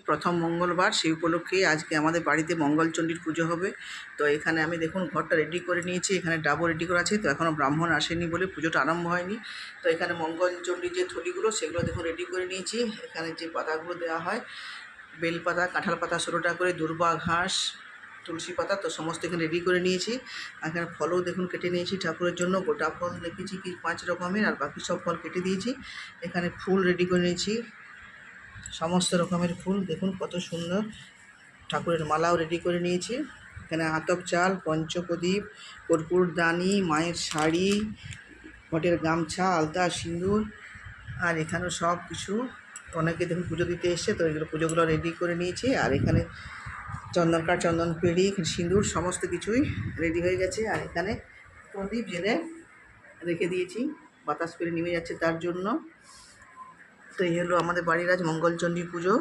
প্রথম মঙ্গলবার, সেই উপলক্ষে আজকে আমাদের বাড়িতে মঙ্গলচণ্ডীর পুজো হবে। তো এখানে আমি দেখুন ঘরটা রেডি করে নিয়েছি, এখানে ডাবও রেডি করা আছে। তো এখনও ব্রাহ্মণ আসেনি বলে পুজোটা আরম্ভ হয়নি। তো এখানে মঙ্গলচণ্ডীর যে থলিগুলো সেগুলো দেখুন রেডি করে নিয়েছি। এখানে যে পাতাগুলো দেওয়া হয়, বেলপাতা, কাঁঠাল পাতা 16 টাকা করে, দুর্বা ঘাস, তুলসী পাতা, তো সমস্ত এখানে রেডি করে নিয়েছি। এখানে ফলও দেখুন কেটে নিয়েছি ঠাকুরের জন্য। গোটা ফল রেখেছি কি 5 রকমের, আর বাকি সব ফল কেটে দিয়েছি। এখানে ফুল রেডি করে নিয়েছি, সমস্ত রকমের ফুল দেখুন কত সুন্দর। ঠাকুরের মালাও রেডি করে নিয়েছি। এখানে আতপ চাল, পঞ্চপ্রদীপ, কর্পূরদানি, মায়ের শাড়ি, ঘটের গামছা, আলতা, সিঁদুর, আর এখানেও সব কিছু। অনেকে দেখুন পুজো দিতে এসছে, তো এগুলো পুজোগুলো রেডি করে নিয়েছি। আর এখানে চন্দন কাঠ, চন্দন পেড়ি, সিঁদুর সমস্ত কিছুই রেডি হয়ে গেছে। আর এখানে প্রদীপ জেলে রেখে দিয়েছি, বাতাস করে নেমে যাচ্ছে তার জন্য। তো এই হলো আমাদের বাড়ির আজ মঙ্গলচণ্ডী পুজো।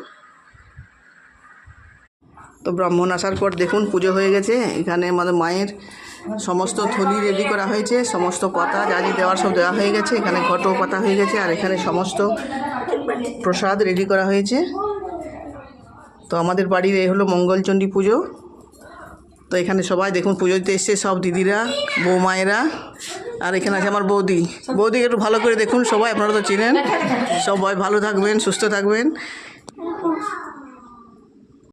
তো ব্রাহ্মণ আসার পর দেখুন পুজো হয়ে গেছে। এখানে আমাদের মায়ের সমস্ত থলি রেডি করা হয়েছে, সমস্ত পাতা যা যা দেওয়ার সব দেওয়া হয়ে গেছে। এখানে ঘটও পাতা হয়ে গেছে, আর এখানে সমস্ত প্রসাদ রেডি করা হয়েছে। তো আমাদের বাড়ির এই হলো মঙ্গলচণ্ডী পুজো। তো এখানে সবাই দেখুন পুজো দিতে এসছে, সব দিদিরা, বৌমায়েরা। আর এখানে আছে আমার বৌদি। বৌদিকে একটু ভালো করে দেখুন সবাই, আপনারা তো চিনেন। সবাই ভালো থাকবেন, সুস্থ থাকবেন।